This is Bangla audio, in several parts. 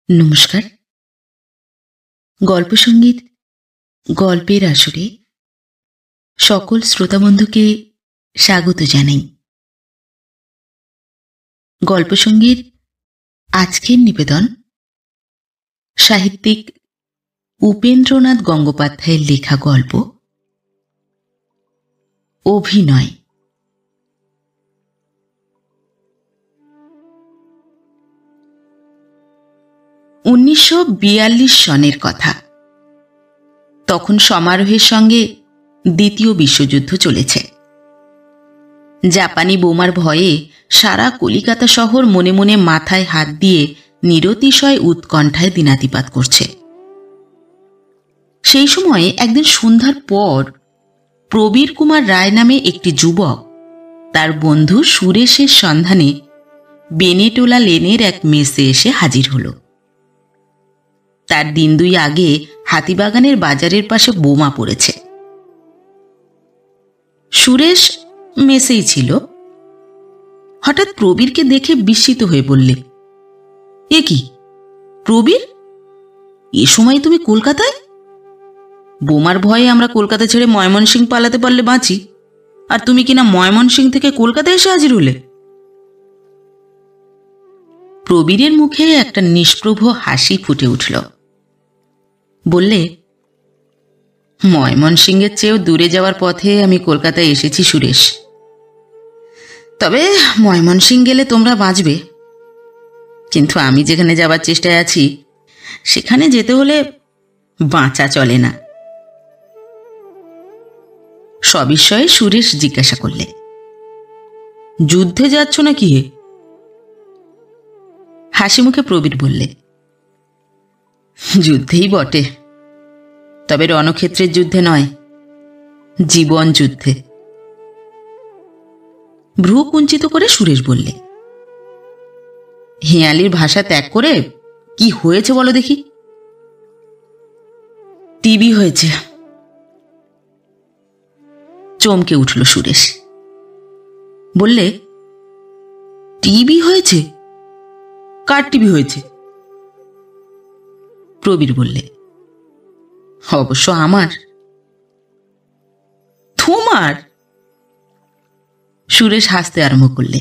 নমস্কার। গল্প সঙ্গীত গল্পের আসরে সকল শ্রোতাবন্ধুকে স্বাগত জানাই। গল্প সঙ্গীত আজকের নিবেদন সাহিত্যিক উপেন্দ্রনাথ গঙ্গোপাধ্যায়ের লেখা গল্প অভিনয়। উনিশশো 42 সনের কথা। তখন সমারোহের সঙ্গে দ্বিতীয় বিশ্বযুদ্ধ চলেছে। জাপানি বোমার ভয়ে সারা কলিকাতা শহর মনে মনে মাথায় হাত দিয়ে নিরতিশয় উৎকণ্ঠায় দিনাতিপাত করছে। সেই সময়ে একদিন সন্ধ্যার পর প্রবীর কুমার রায় নামে একটি যুবক তার বন্ধু সুরেশের সন্ধানে বেনেটোলা লেনের এক মেসে এসে হাজির হল। তার দিন দুই আগে হাতিবাগানের বাজারের পাশে বোমা পড়েছে। সুরেশ মেসেই ছিল। হঠাৎ প্রবীরকে দেখে বিস্মিত হয়ে বললে, এ কি প্রবীর, এ সময় তুমি কলকাতায়? বোমার ভয়ে আমরা কলকাতা ছেড়ে ময়মনসিং পালাতে পারলে বাঁচি, আর তুমি কিনা ময়মনসিং থেকে কলকাতায় এসে হাজির হলে। প্রবীরের মুখে একটা নিষ্প্রভ হাসি ফুটে উঠল। বললে, ময়মনসিংহের চেয়েও দূরে যাওয়ার পথে আমি কলকাতায় এসেছি সুরেশ। তবে ময়মনসিং গেলে তোমরা বাঁচবে, কিন্তু আমি যেখানে যাবার চেষ্টায় আছি সেখানে যেতে হলে বাঁচা চলে না। সবিষয়ে সুরেশ জিজ্ঞাসা করলে, যুদ্ধে যাচ্ছ না কি হে? হাসি মুখে প্রবীর বললে, যুদ্ধেই বটে, তবে রণক্ষেত্রের যুদ্ধে নয়, জীবন যুদ্ধে। ভ্রু কুঞ্চিত করে সুরেশ বললে, হেঁয়ালির ভাষা ত্যাগ করে কি হয়েছে বলো দেখি। টিবি হয়েছে। চমকে উঠল সুরেশ। বললে, টিবি হয়েছে? কার টিবি হয়েছে? প্রবীর বললে, অবশ্য আমার। তোমার? সুরেশ হাসতে আরম্ভ করলে।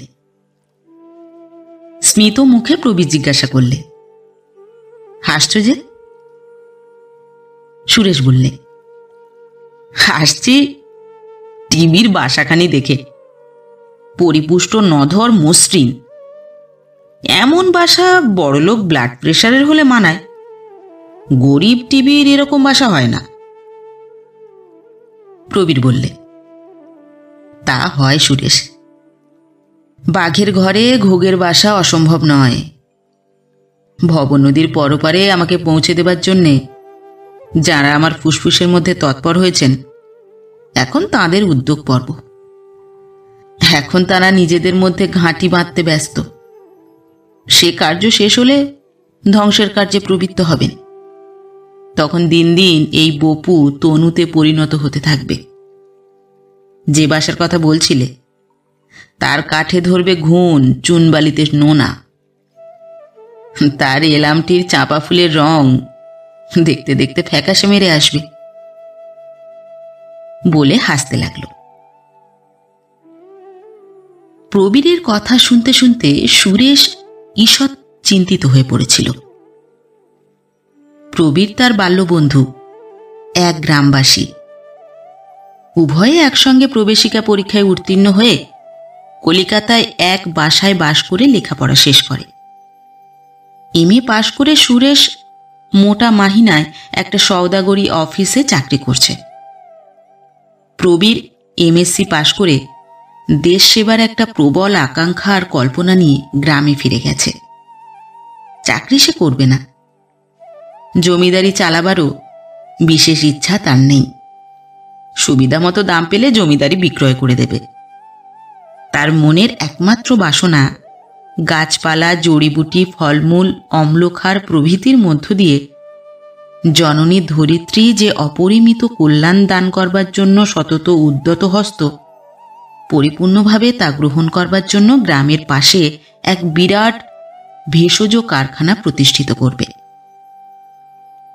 স্মিত মুখে প্রবীর জিজ্ঞাসা করলে, হাসছ যে? সুরেশ বললে, হাসছি টিবির বাসাখানি দেখে। পরিপুষ্ট নধর মসৃণ, এমন বাসা বড়লোক ব্লাড প্রেশারের হলে মানায়, গরিব টিবির এরকম বাসা হয় না। প্রবীর বললে, তা হয় সুরেশ, বাঘের ঘরে ঘোগের বাসা অসম্ভব নয়। ভবনদীর পরপারে আমাকে পৌঁছে দেবার জন্যে যারা আমার ফুসফুসের মধ্যে তৎপর হয়েছেন, এখন তাদের উদ্যোগ পর্ব। এখন তারা নিজেদের মধ্যে ঘাঁটি বাঁধতে ব্যস্ত। সে কার্য শেষ হলে ধ্বংসের কার্যে প্রবৃত্ত হবেন। তখন দিন দিন এই বপু তনুতে পরিণত হতে থাকবে। যে বাসার কথা বলছিলে, তার কাঠে ধরবে ঘুণ, চুনবালিতে নোনা। তার এলামটির চাঁপা ফুলের রং দেখতে দেখতে ফ্যাকাশে মেরে আসবে। বলে হাসতে লাগলো। প্রবীরের কথা শুনতে শুনতে সুরেশ ঈষৎ চিন্তিত হয়ে পড়েছিল। প্রবীর তার বাল্যবন্ধু, এক গ্রামবাসী। উভয়ে একসঙ্গে প্রবেশিকা পরীক্ষায় উত্তীর্ণ হয়ে কলিকাতায় এক বাসায় বাস করে লেখাপড়া শেষ করে। এমএ পাশ করে সুরেশ মোটা মাহিনায় একটা সওদাগরি অফিসে চাকরি করছে। প্রবীর এমএসসি পাশ করে দেশ সেবার একটা প্রবল আকাঙ্ক্ষা আর কল্পনা নিয়ে গ্রামে ফিরে গেছে। চাকরি সে করবে না, জমিদারি চালাবারও বিশেষ ইচ্ছা তার নেই। সুবিধা মতো দাম পেলে জমিদারি বিক্রয় করে দেবে। তার মনের একমাত্র বাসনা গাছপালা, জড়িবুটি, ফলমূল, অম্লক্ষার প্রভৃতির মধ্য দিয়ে জননী ধরিত্রী যে অপরিমিত কল্যাণ দান করবার জন্য সতত উদ্যত হস্ত, পরিপূর্ণভাবে তা গ্রহণ করবার জন্য গ্রামের পাশে এক বিরাট ভেষজ কারখানা প্রতিষ্ঠিত করবে।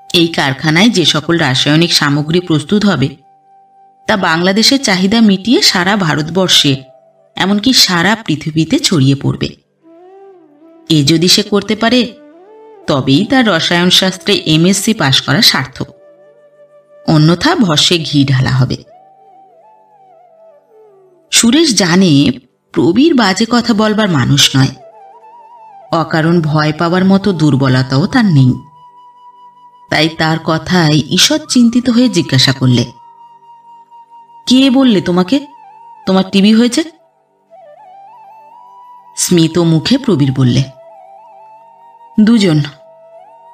এই কারখানায় যে সকল রাসায়নিক সামগ্রী প্রস্তুত হবে তা বাংলাদেশের চাহিদা মিটিয়ে সারা ভারতবর্ষে এমনকি সারা পৃথিবীতে ছড়িয়ে পড়বে। এ যদি সে করতে পারে তবেই তার রসায়ন শাস্ত্রে এমএসসি পাশ করা সার্থক, অন্যথা ভস্যে ঘি ঢালা হবে। সুরেশ জানে প্রবীর বাজে কথা বলবার মানুষ নয়, অকারণ ভয় পাওয়ার মতো দুর্বলতাও তার নেই। তাই তার কথায় ঈষৎ চিন্তিত হয়ে জিজ্ঞাসা করলে, কে বললে তোমাকে তোমার টিবি হয়েছে? স্মিত মুখে প্রবীর বললে, দুজন।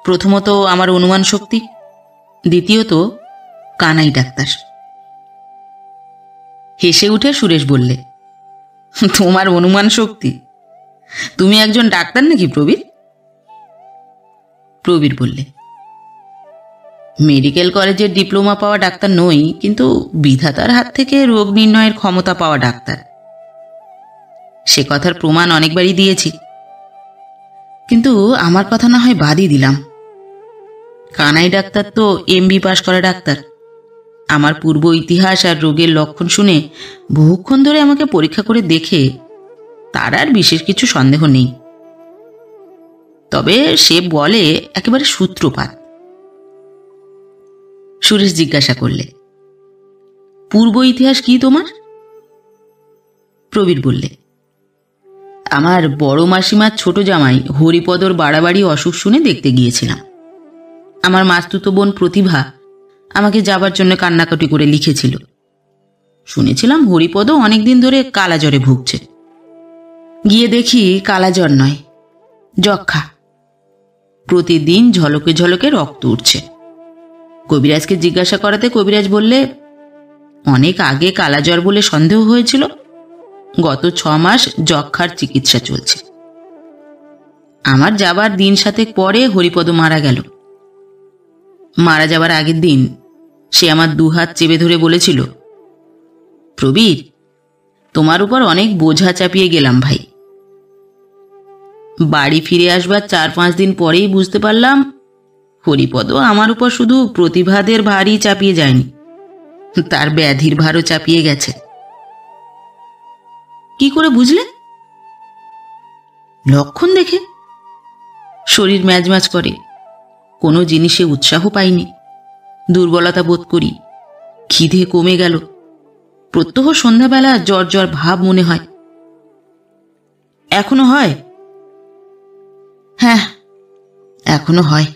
প্রথমত আমার অনুমান শক্তি, দ্বিতীয়ত কানাই ডাক্তার। হেসে উঠে সুরেশ বললে, তোমার অনুমান শক্তি? তুমি একজন ডাক্তার নাকি প্রবীর? প্রবীর বললে, মেডিকেল কলেজের ডিপ্লোমা পাওয়া ডাক্তার নই, কিন্তু বিধাতার হাত থেকে রোগ নির্ণয়ের ক্ষমতা পাওয়া ডাক্তার। সে কথার প্রমাণ অনেকবারই দিয়েছি, কিন্তু আমার কথা না হয় বাদই দিলাম। কানাই ডাক্তার তো এমবি পাশ করা ডাক্তার। আমার পূর্ব ইতিহাস আর রোগের লক্ষণ শুনে বহুক্ষণ ধরে আমাকে পরীক্ষা করে দেখে তার আর বিশেষ কিছু সন্দেহ নেই। তবে সে বলে একেবারে সূত্রপাত। সুরেশ জিজ্ঞাসা করলে, পূর্ব ইতিহাস কি তোমার? প্রবীর বললে, আমার বড় মাসিমার ছোট জামাই হরিপদর বাড়াবাড়ি অসুখ শুনে দেখতে গিয়েছিলাম। আমার মাস্তুতো বোন প্রতিভা আমাকে যাবার জন্য কান্নাকাটি করে লিখেছিল। শুনেছিলাম হরিপদ অনেকদিন ধরে কালাজ্বরে ভুগছে। গিয়ে দেখি কালাজ্বর নয়, যক্ষা। প্রতিদিন ঝলকে ঝলকে রক্ত উঠছে। কবিরাজকে জিজ্ঞাসা করাতে কবিরাজ বললে, অনেক আগে কালাজ্বর বলে সন্দেহ হয়েছিল, গত 6 মাস যক্ষার চিকিৎসা চলছে। আমার যাবার দিন 7 পরে হরিপদ মারা গেল। মারা যাবার আগের দিন সে আমার 2 হাত চেপে ধরে বলেছিল, প্রবীর, তোমার উপর অনেক বোঝা চাপিয়ে গেলাম ভাই। বাড়ি ফিরে আসবার 4-5 দিন পরেই বুঝতে পারলাম হরিপদ আমার উপর শুধু প্রতিভাদের ভারই চাপিয়ে যায়নি, তার ব্যাধির ভারও চাপিয়ে গেছে। কি করে বুঝলে? লক্ষণ দেখে। শরীর ম্যাজম্যাজ করে, কোনো জিনিসে উৎসাহ পাইনি, দুর্বলতা বোধ করি, খিদে কমে গেল, প্রত্যহ সন্ধ্যাবেলা জ্বর জ্বর ভাব মনে হয়। এখনো হয়? হ্যাঁ, এখনো হয়।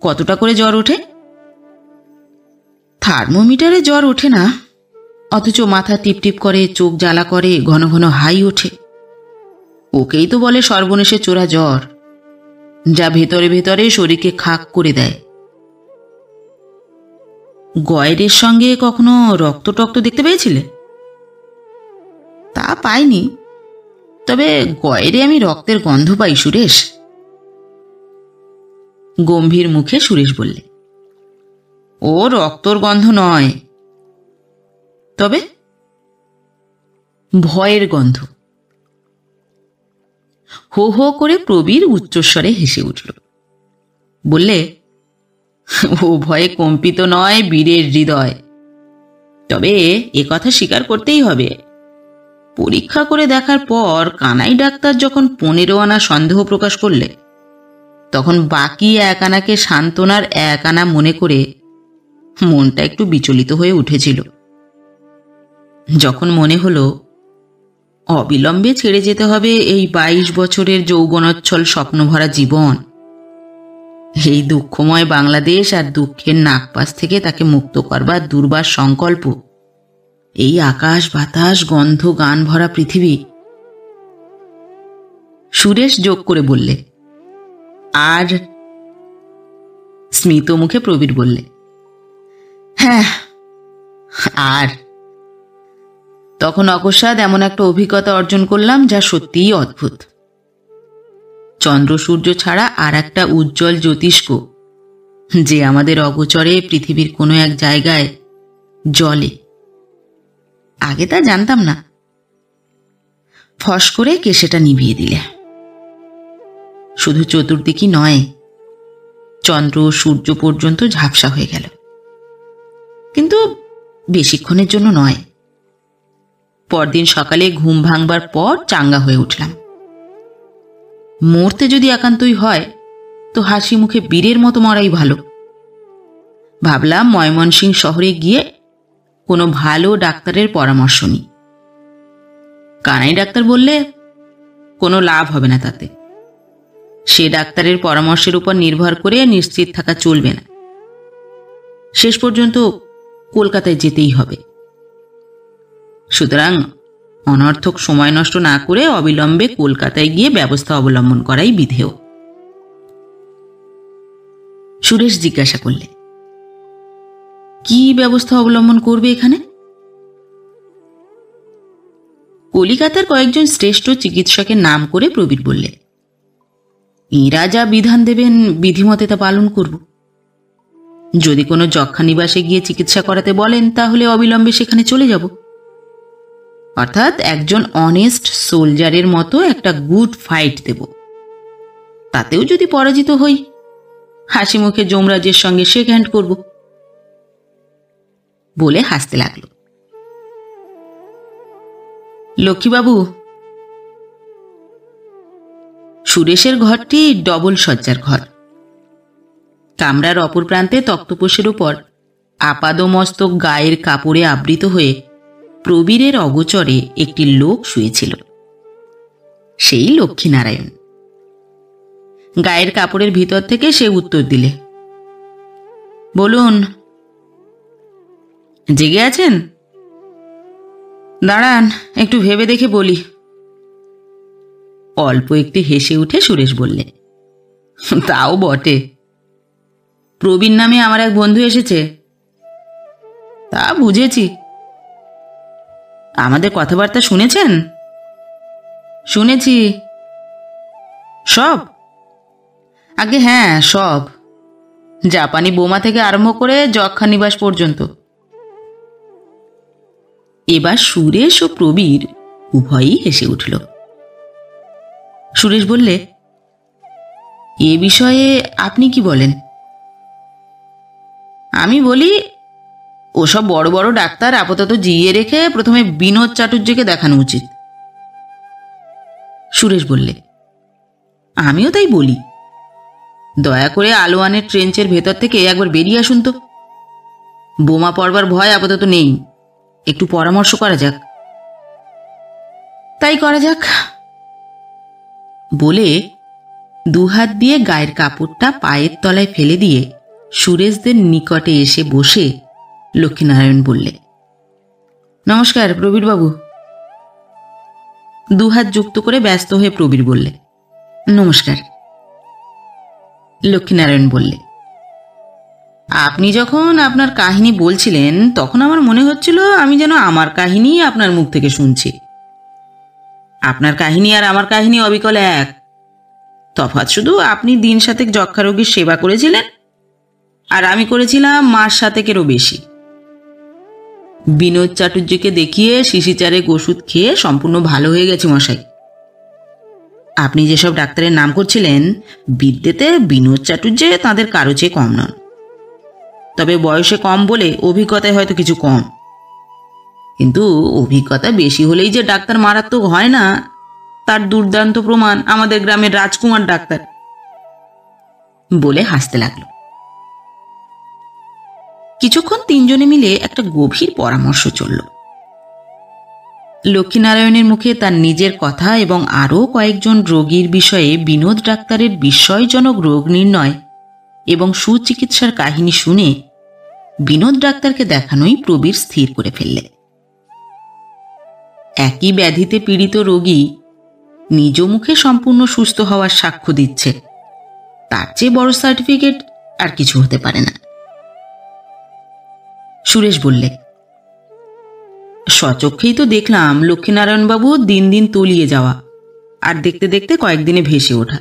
কতটা করে জ্বর ওঠে? থার্মোমিটারে জ্বর ওঠে না, অথচ মাথা টিপটিপ করে, চোখ জ্বালা করে, ঘন ঘন হাই ওঠে। ওকেই তো বলে সর্বনেশে চোরা জ্বর, যা ভেতরে ভেতরে শরীরকে খাক করে দেয়। গয়েরের সঙ্গে কখনো রক্ত টক্ত দেখতে পেয়েছিলে? তা পাইনি, তবে গয়েরে আমি রক্তের গন্ধ পাই সুরেশ। গম্ভীর মুখে সুরেশ বললে, ও রক্তর গন্ধ নয়, তবে ভয়ের গন্ধ। হো হো করে প্রবীর উচ্চস্বরে হেসে উঠল, বললে, ও ভয়ে কম্পিত নয় বীরের হৃদয়। তবে এ কথা স্বীকার করতেই হবে, পরীক্ষা করে দেখার পর কানাই ডাক্তার যখন 15 আনা সন্দেহ প্রকাশ করলে, তখন বাকি 1 আনাকে সান্ত্বনার 1 আনা মনে করে মনটা একটু বিচলিত হয়ে উঠেছিল। যখন মনে হলো অবিলম্বে ছেড়ে যেতে হবে এই 22 বছরের যৌবনোচ্ছল স্বপ্নভরা জীবন, এই দুঃখময় বাংলাদেশ আর দুঃখের নাগপাশ থেকে তাকে মুক্ত করবার দুর্বার সংকল্প, এই আকাশ বাতাস গন্ধ গান ভরা পৃথিবী। সুরেশ যোগ করে বললে, আর? স্মিত মুখে প্রবীর বললে, হ্যাঁ, আর। তখন অকস্মাৎ এমন একটা অভিজ্ঞতা অর্জন করলাম যা সত্যিই অদ্ভুত। চন্দ্র সূর্য ছাড়া আর একটা উজ্জ্বল জ্যোতিষ্ক, যে আমাদের অগোচরে পৃথিবীর কোনো এক জায়গায় জ্বলে। আগে তা জানতাম না। ফস করে কে সেটা নিভিয়ে দিলে। শুধু চতুর্দিকই নয়, চন্দ্র সূর্য পর্যন্ত ঝাপসা হয়ে গেল। কিন্তু বেশিক্ষণের জন্য নয়। পরদিন সকালে ঘুম ভাঙবার পর চাঙ্গা হয়ে উঠলাম। মরতে যদি একান্তই হয় তো হাসি মুখে বীরের মতো মরাই ভালো। ভাবলাম ময়মনসিংহ শহরে গিয়ে কোনো ভালো ডাক্তারের পরামর্শ নিই। কানাই ডাক্তার বললে কোনো লাভ হবে না তাতে। সে ডাক্তারের পরামর্শের উপর নির্ভর করে নিশ্চিত থাকা চলবে না। শেষ পর্যন্ত কলকাতায় যেতেই হবে। সুতরাং অনর্থক সময় নষ্ট না করে অবিলম্বে কলকাতায় গিয়ে ব্যবস্থা অবলম্বন করাই বিধেয়। সুরেশ জিজ্ঞাসা করলে, কি ব্যবস্থা অবলম্বন করবে এখানে? কলিকাতার কয়েকজন শ্রেষ্ঠ চিকিৎসকের নাম করে প্রবীর বললে, এঁরা যা বিধান দেবেন বিধিমতে তা পালন করব। যদি কোনো যক্ষ্মা নিবাসে গিয়ে চিকিৎসা করাতে বলেন তাহলে অবিলম্বে সেখানে চলে যাব। অর্থাৎ একজন অনেস্ট সোলজারের মতো একটা গুড ফাইট দেব। তাতেও যদি পরাজিত হই, হাসি মুখে যমরাজের সঙ্গে শেক হ্যান্ড করব। বলে হাসতে লাগল। লক্ষ্মীবাবু, সুরেশের ঘরটি ডবল শয্যার ঘর। কামরার অপর প্রান্তে তক্তপোষের উপর আপাদমস্তক গায়ের কাপড়ে আবৃত হয়ে প্রবীরের অগোচরে একটি লোক শুয়েছিল। সেই লক্ষ্মীনারায়ণ। গায়ের কাপড়ের ভিতর থেকে সে উত্তর দিলে, বলুন। জেগে আছেন? দাঁড়ান, একটু ভেবে দেখে বলি। অল্প একটু হেসে উঠে সুরেশ বললে, তাও বটে। প্রবীর নামে আমার এক বন্ধু এসেছে। তা বুঝেছি। আমাদের কথাবার্তা শুনেছেন? শুনেছি। সব? আগে হ্যাঁ, সব। জাপানি বোমা থেকে আরম্ভ করে যক্ষ্মা নিবাস পর্যন্ত। এবার সুরেশ ও প্রবীর উভয়ই হেসে উঠল। সুরেশ বললে, এ বিষয়ে আপনি কি বলেন? আমি বলি, ওসব বড় বড় ডাক্তার আপাতত জিইয়ে রেখে প্রথমে বিনোদ চাটুর্যকে দেখানো উচিত। সুরেশ বললে, আমিও তাই বলি। দয়া করে আলোয়ানের ট্রেঞ্চের ভেতর থেকে একবার বেরিয়ে আসুন তো। বোমা পড়বার ভয় আপাতত নেই। একটু পরামর্শ করা যাক। তাই করা যাক। বলে দুহাত দিয়ে গায়ের কাপড়টা পায়ের তলায় ফেলে দিয়ে সুরেশদের নিকটে এসে বসে লক্ষ্মীনারায়ণ বললে, নমস্কার প্রবীরবাবু। দুহাত যুক্ত করে ব্যস্ত হয়ে প্রবীর বললে, নমস্কার। লক্ষ্মীনারায়ণ বললে, আপনি যখন আপনার কাহিনী বলছিলেন তখন আমার মনে হচ্ছিল আমি যেন আমার কাহিনী আপনার মুখ থেকে শুনছি। আপনার কাহিনী আর আমার কাহিনী অবিকল এক। তফাৎ শুধু আপনি দিন সাতেক যক্ষ্মা রোগীর সেবা করেছিলেন আর আমি করেছিলাম মাস সাতেকেরও বেশি। বিনোদ চাটুর্যকে দেখিয়ে শিশিচারেক ওষুধ খেয়ে সম্পূর্ণ ভালো হয়ে গেছে মশাই। আপনি যেসব ডাক্তারের নাম করছিলেন, বিদ্যেতে বিনোদ চাটুর্যে তাঁদের কারো চেয়ে কম নন। তবে বয়সে কম বলে অভিজ্ঞতায় হয়তো কিছু কম। কিন্তু অভিজ্ঞতা বেশি হলেই যে ডাক্তার মারাত্মক হয় না, তার দুর্দান্ত প্রমাণ আমাদের গ্রামের রাজকুমার ডাক্তার। বলে হাসতে লাগলো। কিছুক্ষণ তিনজনে মিলে একটা গভীর পরামর্শ চলল। লক্ষ্মীনারায়ণের মুখে তার নিজের কথা এবং আরও কয়েকজন রোগীর বিষয়ে বিনোদ ডাক্তারের বিস্ময়জনক রোগ নির্ণয় এবং সুচিকিৎসার কাহিনী শুনে বিনোদ ডাক্তারকে দেখানোই প্রবীর স্থির করে ফেললে। একই ব্যাধিতে পীড়িত রোগী নিজ মুখে সম্পূর্ণ সুস্থ হওয়ার সাক্ষ্য দিচ্ছে, তার চেয়ে বড় সার্টিফিকেট আর কিছু হতে পারে না। সুরেশ বললে, স্বচক্ষেই তো দেখলাম লক্ষ্মীনারায়ণবাবু দিন দিন তলিয়ে যাওয়া আর দেখতে দেখতে কয়েকদিনে ভেসে ওঠা।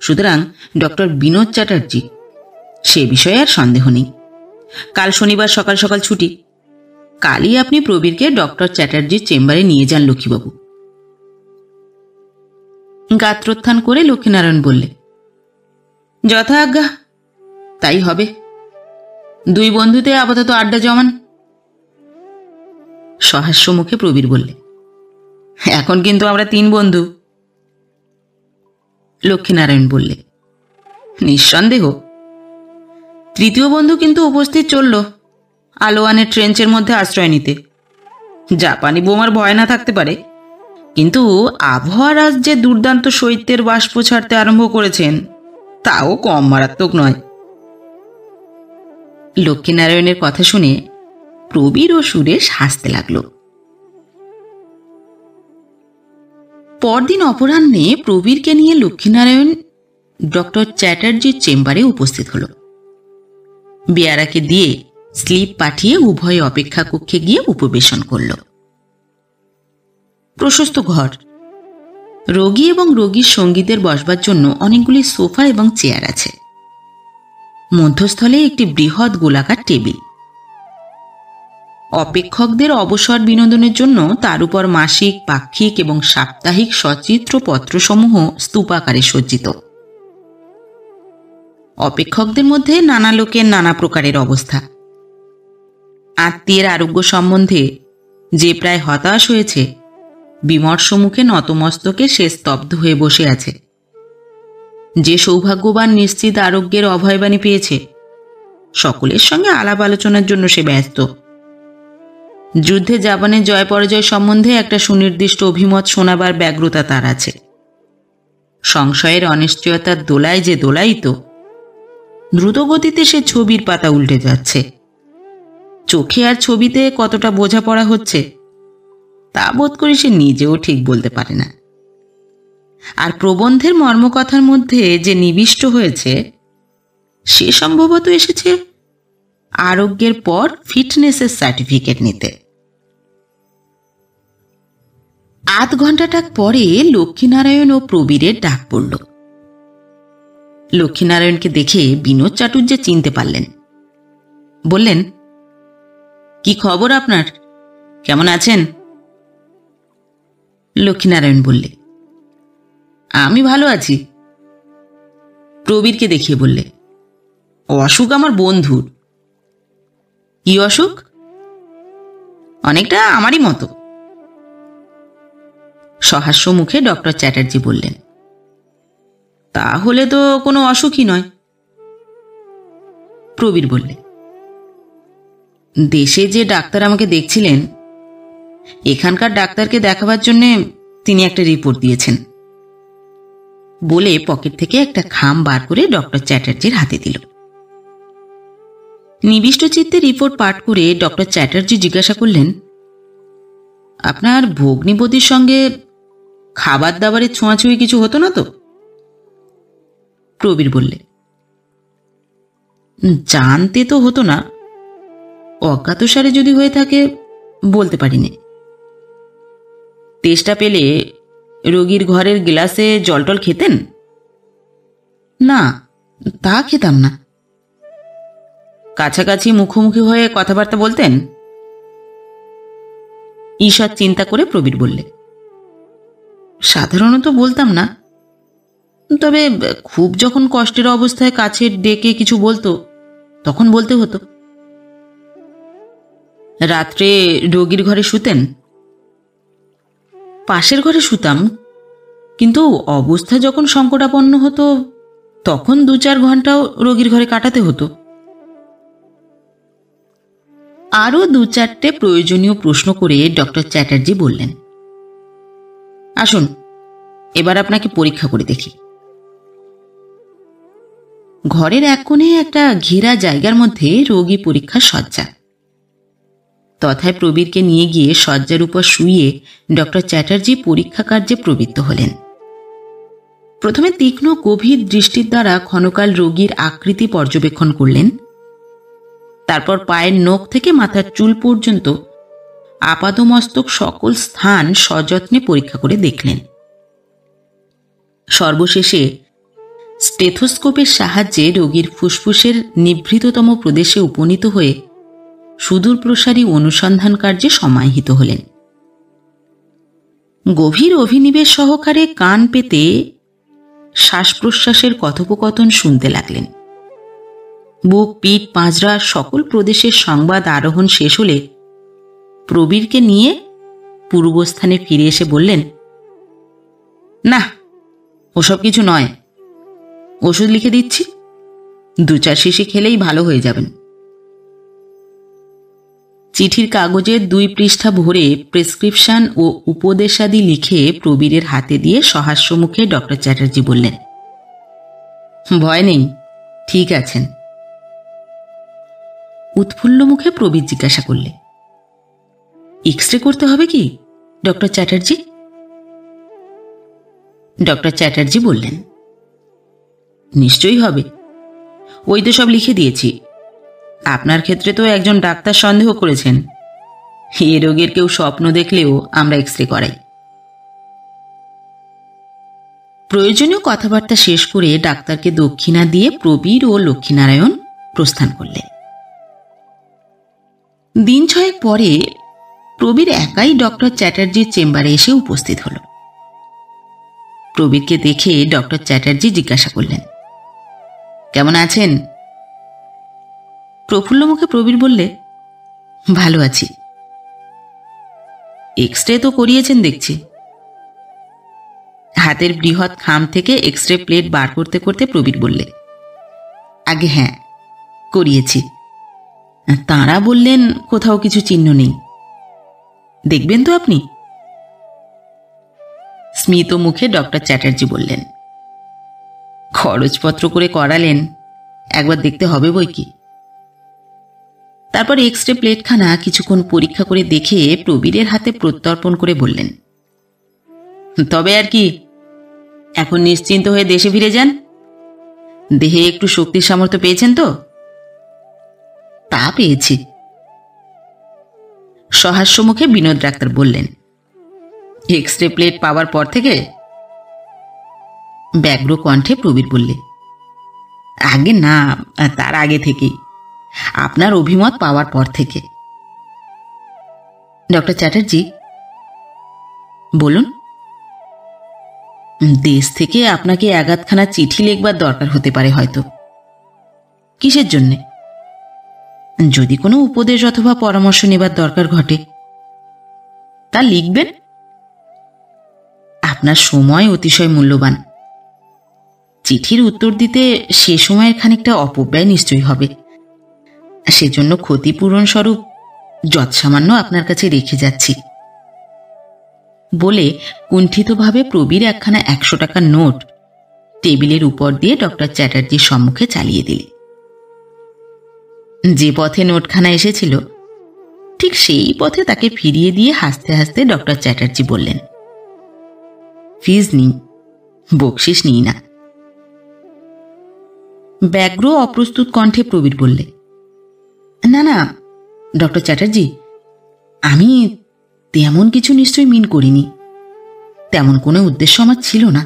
সুতরাং ডক্টর বিনোদ চ্যাটার্জি, সে বিষয়ে আর সন্দেহ নেই। কাল শনিবার সকাল সকাল ছুটি। কালই আপনি প্রবীরকে ডক্টর চ্যাটার্জির চেম্বারে নিয়ে যান লক্ষ্মীবাবু। গাত্রোত্থান করে লক্ষ্মীনারায়ণ বললে, যথা আজ্ঞা, তাই হবে। দুই বন্ধুতে আপাতত আড্ডা জমান। সহাস্য মুখে প্রবীর বললে, এখন কিন্তু আমরা 3 বন্ধু। লক্ষ্মীনারায়ণ বললে, নিঃসন্দেহ। তৃতীয় বন্ধু কিন্তু উপস্থিত চলল আলোয়ানের ট্রেঞ্চের মধ্যে আশ্রয় নিতে। জাপানি বোমার ভয় না থাকতে পারে, কিন্তু আবহাওয়ারাজ যে দুর্দান্ত শৈত্যের বাষ্প ছাড়তে আরম্ভ করেছেন তাও কম মারাত্মক নয়। লক্ষ্মীনারায়ণের কথা শুনে প্রবীর ও সুরেশ হাসতে লাগল। পরদিন অপরাহ্নে প্রবীরকে নিয়ে লক্ষ্মীনারায়ণ ডক্টর চ্যাটার্জির চেম্বারে উপস্থিত হল। বেয়ারাকে দিয়ে স্লিপ পাঠিয়ে উভয়ে অপেক্ষা কক্ষে গিয়ে উপবেশন করল। প্রশস্ত ঘর, রোগী এবং রোগীর সঙ্গীদের বসবার জন্য অনেকগুলি সোফা এবং চেয়ার আছে। মধ্যস্থলে একটি বৃহৎ গোলাকার টেবিল। অপেক্ষকদের অবসর বিনোদনের জন্য তার উপর মাসিক, পাক্ষিক এবং সাপ্তাহিক সচিত্র পত্রসমূহ স্তূপাকারে সজ্জিত। অপেক্ষকদের মধ্যে নানা লোকের নানা প্রকারের অবস্থা। আত্মীয়ের আরোগ্য সম্বন্ধে যে প্রায় হতাশ হয়েছে, বিমর্ষ মুখে নতমস্তকে সে স্তব্ধ হয়ে বসে আছে। যে সৌভাগ্যবান নিশ্চিত আরোগ্যের অভয়বাণী পেয়েছে, সকলের সঙ্গে আলাপ আলোচনার জন্য সে ব্যস্ত। যুদ্ধে জাপানের জয় পরাজয় সম্বন্ধে একটা সুনির্দিষ্ট অভিমত শোনাবার ব্যগ্রতা তার আছে। সংশয়ের অনিশ্চয়তার দোলায় যে দোলায়িত, দ্রুতগতিতে সে ছবির পাতা উল্টে যাচ্ছে। চোখে আর ছবিতে কতটা বোঝাপড়া হচ্ছে তা বোধ করি সে নিজেও ঠিক বলতে পারে না। আর প্রবন্ধের মর্মকথার মধ্যে যে নিবিষ্ট হয়েছে, সে সম্ভবত এসেছে আরোগ্যের পর ফিটনেসের সার্টিফিকেট নিতে। আধ ঘন্টাটাক পরে লক্ষ্মীনারায়ণ ও প্রবীরের ডাক পড়ল। লক্ষ্মীনারায়ণকে দেখে বিনোদ চাটুর্যে চিনতে পারলেন। বললেন, কি খবর আপনার? কেমন আছেন? লক্ষ্মীনারায়ণ বললে, আমি ভালো আছি। প্রবীরকে দেখিয়ে বললে, অসুখ আমার বন্ধুর। কি অসুখ? অনেকটা আমারই মতো। সহাস্য মুখে ডক্টর চ্যাটার্জি বললেন, তাহলে তো কোনো অসুখই নয়। প্রবীর বললে, দেশে যে ডাক্তার আমাকে দেখছিলেন, এখানকার ডাক্তারকে দেখাবার জন্য তিনি একটা রিপোর্ট দিয়েছেন। বলে পকেট থেকে একটা খাম বার করে ডক্টর চ্যাটার্জির হাতে দিল। নিবিষ্ট চিত্তে রিপোর্ট পাঠ করে ডক্টর চ্যাটার্জি জিজ্ঞাসা করলেন, আপনার ভগ্নিপতির সঙ্গে খাবার দাবারের ছোঁয়াছুঁয়ি কিছু হতো না তো? প্রবীর বললে, জানতে তো হতো না, অজ্ঞাতসারে যদি হয়ে থাকে বলতে পারিনি। তেষ্টা পেলে রোগীর ঘরের গ্লাসে জল টল খেতেন? না, তা খেতাম না। কাছাকাছি মুখোমুখি হয়ে কথাবার্তা বলতেন? ঈষৎ চিন্তা করে প্রবীর বললে, সাধারণত বলতাম না, তবে খুব যখন কষ্টের অবস্থায় কাছে ডেকে কিছু বলতো তখন বলতে হতো। রাত্রে রোগীর ঘরে শুতেন? পাশের ঘরে শুতাম, কিন্তু অবস্থা যখন সংকটাপন্ন হতো তখন 2-4 ঘন্টাও রোগীর ঘরে কাটাতে হতো। আরও 2-4টে প্রয়োজনীয় প্রশ্ন করে ডক্টর চ্যাটার্জি বললেন, আসুন এবার আপনাকে পরীক্ষা করে দেখি। ঘরের এক কোণে একটা ঘেরা জায়গার মধ্যে রোগী পরীক্ষার শয্যা। তথায় প্রবীরকে নিয়ে গিয়ে শয্যার উপর শুইয়ে ডক্টর চ্যাটার্জি পরীক্ষা কার্যে প্রবৃত্ত হলেন। প্রথমে তীক্ষ্ণ গভীর দৃষ্টির দ্বারা ক্ষণকাল রোগীর আকৃতি পর্যবেক্ষণ করলেন। তারপর পায়ের নখ থেকে মাথার চুল পর্যন্ত আপাদমস্তক সকল স্থান সযত্নে পরীক্ষা করে দেখলেন। সর্বশেষে স্টেথোস্কোপের সাহায্যে রোগীর ফুসফুসের নিভৃততম প্রদেশে উপনীত হয়ে সুদূর প্রসারী অনুসন্ধান কার্যে সমাহিত হলেন। গভীর অভিনিবেশ সহকারে কান পেতে শ্বাস প্রশ্বাসের কথোপকথন শুনতে লাগলেন। বুক, পিঠ, পাঁজরা সকল প্রদেশের সংবাদ আরোহণ শেষ হলে প্রবীরকে নিয়ে পূর্বস্থানে ফিরে এসে বললেন, না, ওসব কিছু নয়, ওষুধ লিখে দিচ্ছি, 2-4 শিশি খেলেই ভালো হয়ে যাবেন। চিঠির কাগজের 2 পৃষ্ঠা ভরে প্রেসক্রিপশন ও উপদেশাদি লিখে প্রবীরের হাতে দিয়ে সহাস্য মুখে ডক্টর চ্যাটার্জি বললেন, ভয় নেই, ঠিক আছেন। উৎফুল্ল মুখে প্রবীর জিজ্ঞাসা করলে, এক্স রে করতে হবে কি ডক্টর চ্যাটার্জি? ডক্টর চ্যাটার্জি বললেন, নিশ্চয়ই হবে, ওই তো সব লিখে দিয়েছি। আপনার ক্ষেত্রে তো একজন ডাক্তার সন্দেহ করেছেন, এ রোগের কেউ স্বপ্ন দেখলেও আমরা এক্স রে করাই। প্রয়োজনীয় কথাবার্তা শেষ করে ডাক্তারকে দক্ষিণা দিয়ে প্রবীর ও লক্ষ্মীনারায়ণ প্রস্থান করলেন। দিন 6 পরে প্রবীর একাই ডক্টর চ্যাটার্জির চেম্বারে এসে উপস্থিত হল। প্রবীরকে দেখে ডক্টর চ্যাটার্জি জিজ্ঞাসা করলেন, কেমন আছেন? প্রফুল্ল মুখে প্রবীর বললে, ভালো আছি। এক্স রে তো করিয়েছেন দেখছি। হাতের বৃহৎ খাম থেকে এক্স রে প্লেট বার করতে করতে প্রবীর বললে, আগে হ্যাঁ, করিয়েছি। তাঁরা বললেন কোথাও কিছু চিহ্ন নেই, দেখবেন তো আপনি? স্মিত মুখে ডক্টর চ্যাটার্জি বললেন, খরচপত্র করে করালেন, একবার দেখতে হবে বই কি। তারপর এক্স রে প্লেটখানা কিছুক্ষণ পরীক্ষা করে দেখে প্রবীরের হাতে প্রত্যর্পণ করে বললেন, তবে আর কি, এখন নিশ্চিন্ত হয়ে দেশে ফিরে যান। দেহে একটু শক্তির সামর্থ্য পেয়েছেন তো? তা পেয়েছি। সহাস্য মুখে বিনোদ ডাক্তার বললেন, এক্স রে প্লেট পাওয়ার পর থেকে? ব্যগ্র কণ্ঠে প্রবীর বললে, আগে না, তার আগে থেকেই, আপনার অভিমত পাওয়ার পর থেকে। ডক্টর চ্যাটার্জি বলুন। দেশ থেকে আপনাকে 1-8খানা চিঠি লিখবার দরকার হতে পারে হয়তো। কিসের জন্যে? যদি কোনো উপদেশ অথবা পরামর্শ নেবার দরকার ঘটে, তা লিখবেন। আপনার সময় অতিশয় মূল্যবান, চিঠির উত্তর দিতে সে সময়ের খানিকটা অপব্যয় নিশ্চয়ই হবে, সেজন্য ক্ষতিপূরণ স্বরূপ যৎসামান্য আপনার কাছে রেখে যাচ্ছি। বলে কুণ্ঠিতভাবে প্রবীর একখানা 100 টাকার নোট টেবিলের উপর দিয়ে ডক্টর চ্যাটার্জির সম্মুখে চালিয়ে দিলে। যে পথে নোটখানা এসেছিল ঠিক সেই পথে তাকে ফিরিয়ে দিয়ে হাসতে হাসতে ডক্টর চ্যাটার্জি বললেন, ফিজ নিই, বকশিস নিই না। ব্যগ্র অপ্রস্তুত কণ্ঠে প্রবীর বললে, না না ডক্টর চ্যাটার্জি, আমি তেমন কিছু নিশ্চয়ই মিন করিনি, তেমন কোনো উদ্দেশ্য আমার ছিল না।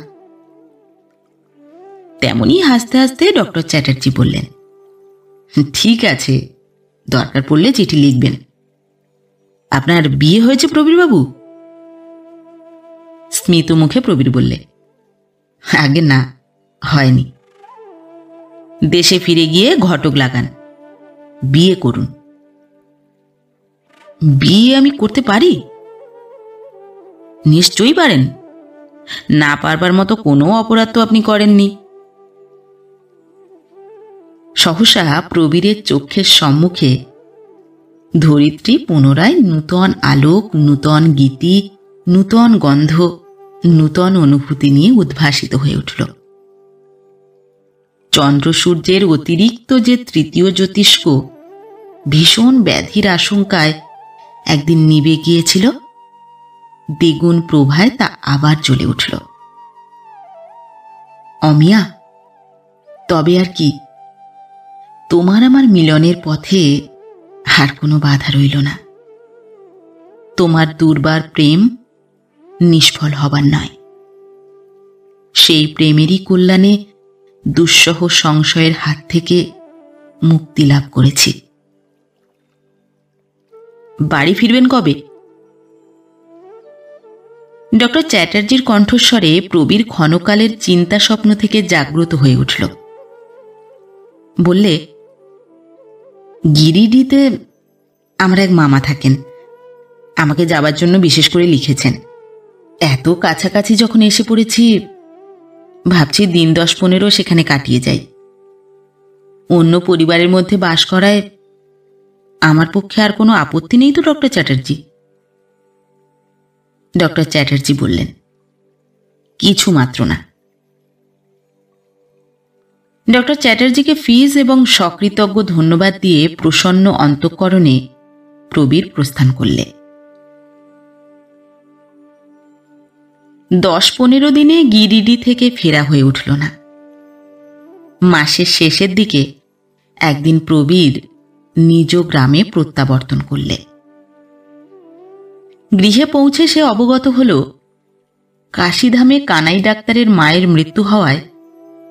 তেমনই হাসতে হাসতে ডক্টর চ্যাটার্জি বললেন, ঠিক আছে, দরকার পড়লে চিঠি লিখবেন। আপনার বিয়ে হয়েছে প্রবীরবাবু? স্মিত মুখে প্রবীর বললে, আগে না, হয়নি। দেশে ফিরে গিয়ে ঘটক লাগান, বিয়ে করুন। বিয়ে আমি করতে পারি? নিশ্চয়ই পারেন, না পারবার মতো কোনো অপরাধ তো আপনি করেননি। সহসা প্রবীরের চোখের সম্মুখে ধরিত্রী পুনরায় নূতন আলোক, নূতন গীতি, নূতন গন্ধ, নূতন অনুভূতি নিয়ে উদ্ভাসিত হয়ে উঠল। চন্দ্র সূর্যের অতিরিক্ত যে তৃতীয় জ্যোতিষ্ক ভীষণ ব্যাধির আশঙ্কায় একদিন নিভে গিয়েছিল, দ্বিগুণ প্রভায় তা আবার জ্বলে উঠল। অমিয়া, তবে আর কি, তোমার আমার মিলনের পথে আর কোনো বাধা রইল না। তোমার দুর্বার প্রেম নিষ্ফল হবার নয়, সেই প্রেমেরই কল্যাণে দুঃসহ সংশয়ের হাত থেকে মুক্তি লাভ করেছি। বাড়ি ফিরবেন কবে? ডক্টর চ্যাটার্জির কণ্ঠস্বরে প্রবীর ক্ষণকালের চিন্তা স্বপ্ন থেকে জাগ্রত হয়ে উঠল। বললে, গিরিডিতে আমার এক মামা থাকেন, আমাকে যাবার জন্য বিশেষ করে লিখেছেন। এত কাছাকাছি যখন এসে পড়েছি, ভাবছি দিন 10-15 সেখানে কাটিয়ে যাই। অন্য পরিবারের মধ্যে বাস করায় আমার পক্ষে আর কোনো আপত্তি নেই তো ডক্টর চ্যাটার্জি? ডক্টর চ্যাটার্জি বললেন, কিছু মাত্র না। ডক্টর চ্যাটার্জিকে ফিজ এবং সকৃতজ্ঞ ধন্যবাদ দিয়ে প্রসন্ন অন্তঃকরণে প্রবীর প্রস্থান করলে। 10-15 দিনে গিরিডি থেকে ফেরা হয়ে উঠল না। মাসের শেষের দিকে একদিন প্রবীর নিজ গ্রামে প্রত্যাবর্তন করলে। গৃহে পৌঁছে সে অবগত হল, কাশীধামে কানাই ডাক্তারের মায়ের মৃত্যু হওয়ায়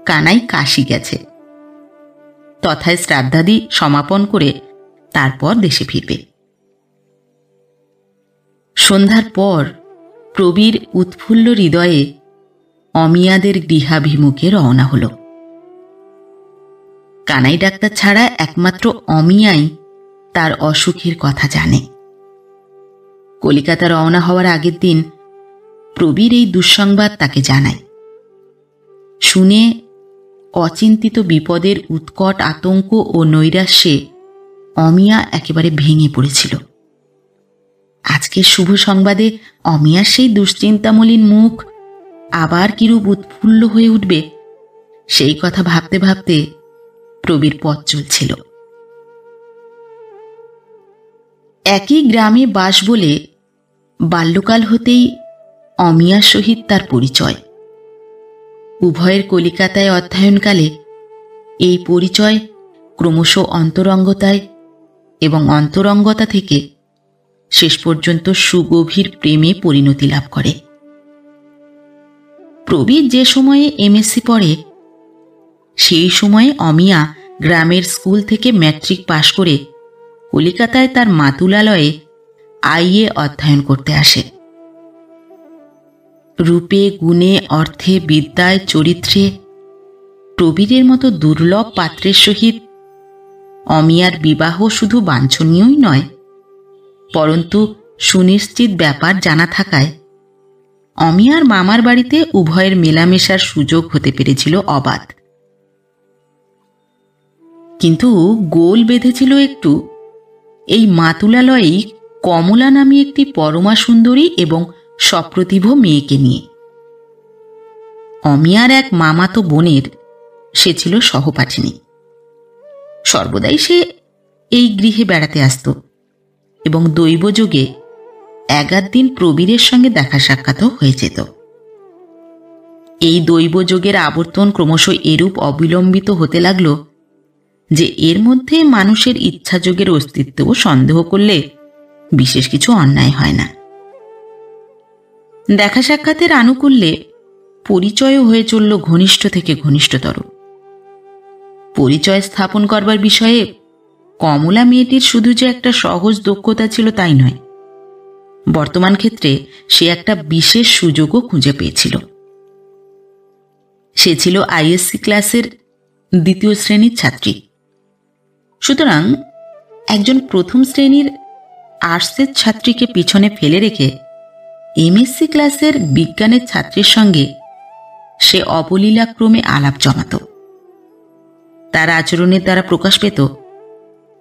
কানাই কাশী গেছে। তথায় শ্রাদ্ধাদি সমাপন করে তারপর দেশে ফিরবে। সন্ধ্যার পর প্রবীর উৎফুল্ল হৃদয়ে অমিয়াদের গৃহাভিমুখে রওনা হল। কানাই ডাক্তার ছাড়া একমাত্র অমিয়াই তার অসুখের কথা জানে। কলিকাতা রওনা হওয়ার আগের দিন প্রবীর এই দুঃসংবাদ তাকে জানায়। শুনে অচিন্তিত বিপদের উৎকট আতঙ্ক ও নৈরাশ্যে অমিয়া একেবারে ভেঙে পড়েছিল। আজকের শুভ সংবাদে অমিয়ার সেই দুশ্চিন্তামলিন মুখ আবার কিরূপ উৎফুল্ল হয়ে উঠবে, সেই কথা ভাবতে ভাবতে প্রবীর পথ চলছিল। একই গ্রামে বাস বলে বাল্যকাল হতেই অমিয়ার সহিত তার পরিচয়। উভয়ের কলিকাতায় অধ্যয়নকালে এই পরিচয় ক্রমশ অন্তরঙ্গতায় এবং অন্তরঙ্গতা থেকে শেষ পর্যন্ত সুগভীর প্রেমে পরিণতি লাভ করে। প্রবীর যে সময়ে এমএসসি পড়ে, সেই সময়ে অমিয়া গ্রামের স্কুল থেকে ম্যাট্রিক পাশ করে কলিকাতায় তার মাতুলালয়ে আইএ অধ্যয়ন করতে আসে। রূপে গুণে অর্থে বিদ্যায় চরিত্রে প্রবীরের মতো দুর্লভ পাত্রের সহিত অমিয়ার বিবাহ শুধু বাঞ্ছনীয়ই নয়, পরন্তু সুনিশ্চিত ব্যাপার জানা থাকায় অমিয়ার মামার বাড়িতে উভয়ের মেলামেশার সুযোগ হতে পেরেছিল অবাধ। কিন্তু গোল বেঁধেছিল একটু এই মাতুলালয়েই কমলা নামে একটি পরমা সুন্দরী এবং সপ্রতিভ মেয়েকে নিয়ে। অমিয়ার এক মামাতো বোনের সে ছিল সহপাঠিনী। সর্বদাই সে এই গৃহে বেড়াতে আসত এবং দৈবযোগে 11 দিন প্রবীরের সঙ্গে দেখা সাক্ষাৎও হয়ে যেত। এই দৈবযোগের আবর্তন ক্রমশ এরূপ অবিলম্বিত হতে লাগল যে এর মধ্যে মানুষের ইচ্ছাযোগের অস্তিত্বও সন্দেহ করলে বিশেষ কিছু অন্যায় হয় না। দেখা সাক্ষাতের আনুকূল্যে পরিচয়ও হয়ে চলল ঘনিষ্ঠ থেকে ঘনিষ্ঠতর। পরিচয় স্থাপন করবার বিষয়ে কমলা মেয়েটির শুধু যে একটা সহজ দক্ষতা ছিল তাই নয়, বর্তমান ক্ষেত্রে সে একটা বিশেষ সুযোগও খুঁজে পেয়েছিল। সে ছিল আইএসসি ক্লাসের 2য় শ্রেণীর ছাত্রী। সুতরাং একজন প্রথম শ্রেণীর আর্টসের ছাত্রীকে পিছনে ফেলে রেখে এমএসসি ক্লাসের বিজ্ঞানের ছাত্রীর সঙ্গে সে অবলীলাক্রমে আলাপ জমাত। তার আচরণের দ্বারা প্রকাশ পেত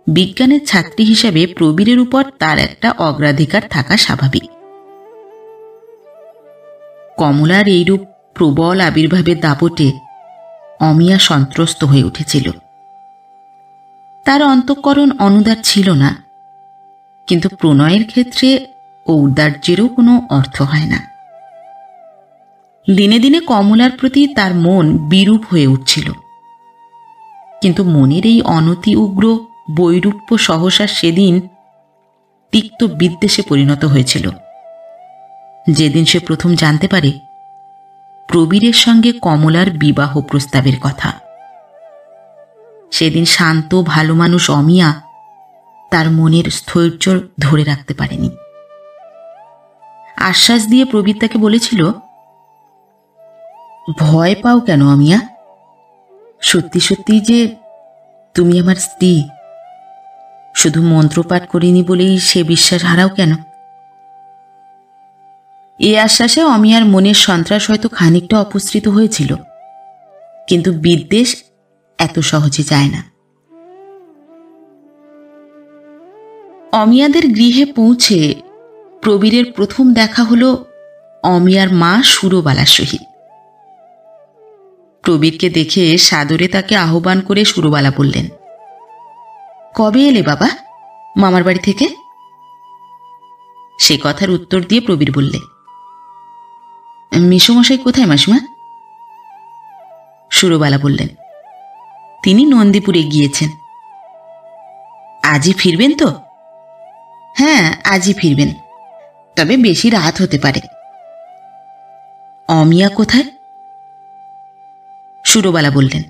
বিজ্ঞানের ছাত্রী হিসেবে প্রবীরের উপর তার একটা অগ্রাধিকার থাকা স্বাভাবিক। কমলার এইরূপ প্রবল আবির্ভাবের দাপটে অমিয়া সন্ত্রস্ত হয়ে উঠেছিল। তার অন্তঃকরণ অনুদার ছিল না, কিন্তু প্রণয়ের ক্ষেত্রে ঔদার্যেরও কোনো অর্থ হয় না। দিনে দিনে কমলার প্রতি তার মন বিরূপ হয়ে উঠছিল, কিন্তু মনের এই অনতি উগ্র বৈরূপ্য সহসা সেদিন তিক্ত বিদ্বেষে পরিণত হয়েছিল যেদিন সে প্রথম জানতে পারে প্রবীরের সঙ্গে কমলার বিবাহ প্রস্তাবের কথা। সেদিন শান্ত ভালো মানুষ অমিয়া তার মনের স্থৈর্য ধরে রাখতে পারেনি। আশ্বাস দিয়ে প্রবীর তাকে বলেছিল, ভয় পাও কেন অমিয়া? সত্যি সত্যি যে তুমি আমার স্ত্রী। শুধু মন্ত্রপাঠ করিনি বলেই সে বিশ্বাস হারাও কেন? এই আশ্বাসে অমিয়ার মনের সন্ত্রাস হয়তো খানিকটা অপসৃত হয়েছিল, কিন্তু বিদ্বেষ এত সহজে যায় না। অমিয়াদের গৃহে পৌঁছে প্রবীরের প্রথম দেখা হলো অমিয়ার মা সুরবালার সহিত। প্রবীরকে দেখে সাদরে তাকে আহ্বান করে সুরবালা বললেন, কবে এলে বাবা মামার বাড়ি থেকে? সে কথার উত্তর দিয়ে প্রবীর বললে, মেসোমশাই কোথায় মাসিমা? সুরবালা বললেন, তিনি নন্দীপুরে গিয়েছেন। আজই ফিরবেন তো? হ্যাঁ, আজই ফিরবেন, তবে বেশি রাত হতে পারে। অমিয়া কোথায়? সুরবালা বললেন,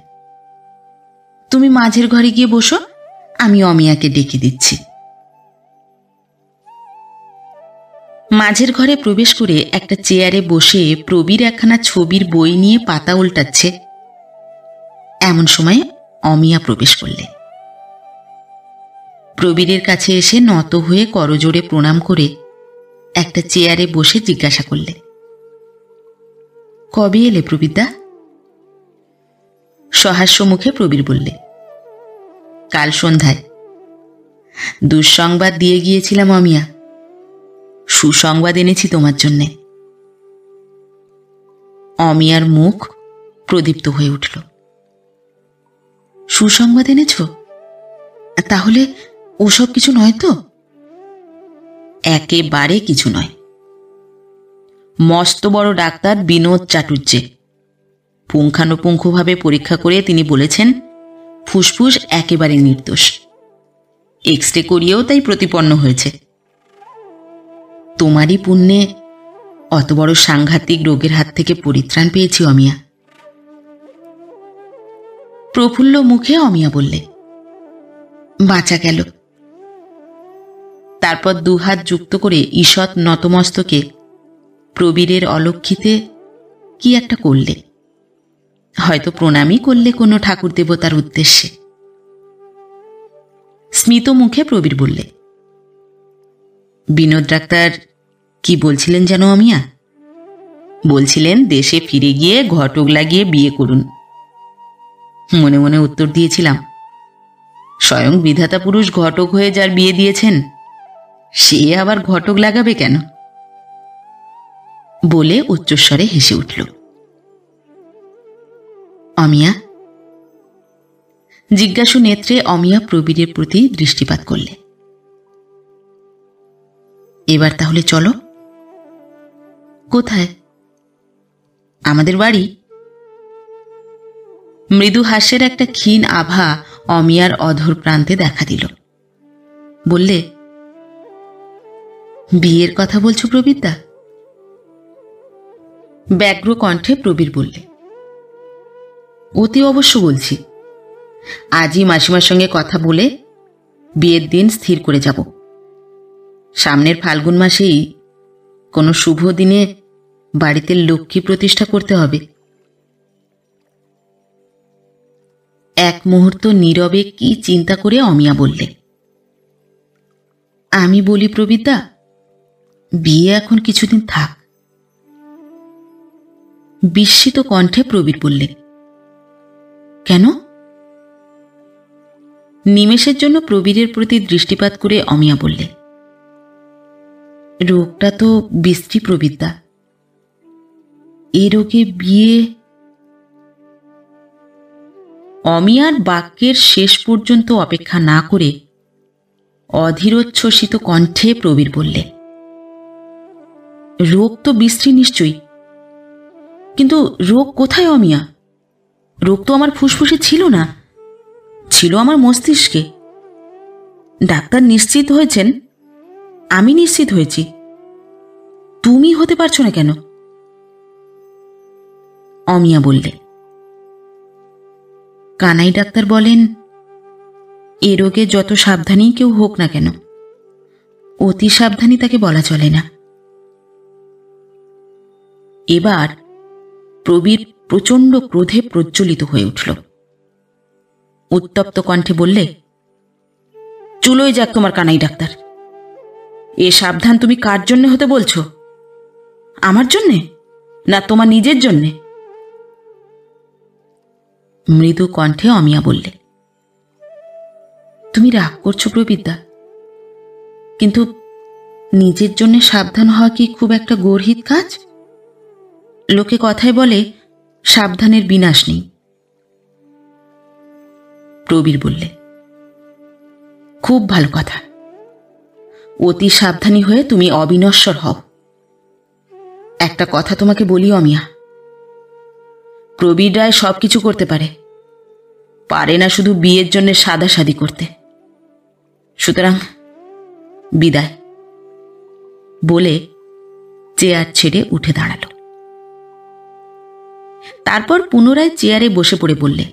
তুমি মাঝের ঘরে গিয়ে বসো, আমি অমিয়াকে ডেকে দিচ্ছি। মাঝের ঘরে প্রবেশ করে একটা চেয়ারে বসে প্রবীর একখানা ছবির বই নিয়ে পাতা উল্টাচ্ছে। এমন সময় অমিয়া প্রবেশ করলে। প্রবীরের কাছে এসে নত হয়ে করজোড়ে প্রণাম করে একটা চেয়ারে বসে জিজ্ঞাসা করলে, কবে এলে প্রবীরদা? সহাস্য মুখে প্রবীর বললে, কাল সন্ধ্যায়। দুঃসংবাদ দিয়ে গিয়েছিলাম অমিয়া, সুসংবাদ এনেছি তোমার জন্যে। অমিয়ার মুখ প্রদীপ্ত হয়ে উঠল। সুসংবাদ এনেছ? তাহলে ওসব কিছু নয় তো? একেবারে কিছু নয়। মস্ত বড় ডাক্তার বিনোদ চাটুর্যে পুঙ্খানুপুঙ্খভাবে পরীক্ষা করে তিনি বলেছেন ফুসফুস একেবারে নির্দোষ। এক্সরে করিয়েও তাই প্রতিপন্ন হয়েছে। তোমারই পুণ্যে অত বড় সাংঘাতিক রোগের হাত থেকে পরিত্রাণ পেয়েছি অমিয়া। প্রফুল্ল মুখে অমিয়া বললে, বাঁচা গেল। তারপর দুহাত যুক্ত করে ঈষৎ নতমস্তকে প্রবীরের অলক্ষিতে কি একটা করলে, হয়তো প্রণামই করলে কোনো ঠাকুর দেবতার উদ্দেশ্যে। স্মিত মুখে প্রবীর বললে, বিনোদ ডাক্তার কি বলছিলেন যেন অমিয়া? বলছিলেন দেশে ফিরে গিয়ে ঘটক লাগিয়ে বিয়ে করুন। মনে মনে উত্তর দিয়েছিলাম, স্বয়ং বিধাতা পুরুষ ঘটক হয়ে যার বিয়ে দিয়েছেন, সে আবার ঘটক লাগাবে কেন? বলে উচ্চস্বরে হেসে উঠল। অমিয়া? জিজ্ঞাসু নেত্রে অমিয়া প্রবীরের প্রতি দৃষ্টিপাত করলে। এবার তাহলে চলো। কোথায়? আমাদের বাড়ি। মৃদু হাস্যের একটা ক্ষীণ আভা অমিয়ার অধর প্রান্তে দেখা দিল। বললে, বিয়ের কথা বলছো প্রবীরদা? ব্যগ্র কণ্ঠে প্রবীর বললে, অতি অবশ্য বলছি। আজই মাসিমার সঙ্গে কথা বলে বিয়ের দিন স্থির করে যাব। সামনের ফাল্গুন মাসেই কোনো শুভ দিনে বাড়িতে লক্ষ্মী প্রতিষ্ঠা করতে হবে। এক মুহূর্ত নীরবে কি চিন্তা করে অমিয়া বললে, আমি বলি প্রবীরদা, বিয়ে এখন কিছুদিন থাক। বিস্মিত কণ্ঠে প্রবীর বললে, কেন? নিমেষের জন্য প্রবীরের প্রতি দৃষ্টিপাত করে অমিয়া বললে, রোগটা তো বিশ্রী প্রবীরদা। এ রোগে বিয়ে। অমিয়ার বাক্যের শেষ পর্যন্ত অপেক্ষা না করে অধীরোচ্ছ্বসিত কণ্ঠে প্রবীর বললে, রোগ তো বিশ্রী নিশ্চয়ই, কিন্তু রোগ কোথায় অমিয়া? রোগ তো আমার ফুসফুসে ছিল না, ছিল আমার মস্তিষ্কে। ডাক্তার নিশ্চিত হয়েছেন, আমি নিশ্চিত হয়েছি, তুমি হতে পারছো না কেন? অমিয়া বললে, কানাই ডাক্তার বলেন, এ রোগে যত সাবধানেই কেউ হোক না কেন, অতি সাবধানী তাকে বলা চলে না। এবার প্রবীর প্রচণ্ড ক্রোধে প্রজ্বলিত হয়ে উঠল। উত্তপ্ত কণ্ঠে বললে, চুলোয় যাক তোমার কানাই ডাক্তার। এ সাবধান তুমি কার জন্যে হতে বলছো? আমার জন্যে না তোমার নিজের জন্যে? মৃদু কণ্ঠে অমিয়া বললে, তুমি রাগ করছো প্রবীরদা, কিন্তু নিজের জন্য সাবধান হওয়া কি খুব একটা গর্হিত কাজ? লোকে কথায় বলে সাবধানের বিনাশ নেই। প্রবীর বললে, খুব ভালো কথা। অতি সাবধানী হয়ে তুমি অবিনশ্বর হও। একটা কথা তোমাকে বলি অমিয়া, প্রবীর রায় সবকিছু করতে পারে না শুধু বিয়ের জন্য সাদাসাদি করতে। সুতরাং বিদায় বলে চেয়ার ছেড়ে উঠে দাঁড়ালো। তারপর পুনরায় চেয়ারে বসে পড়ে বললে,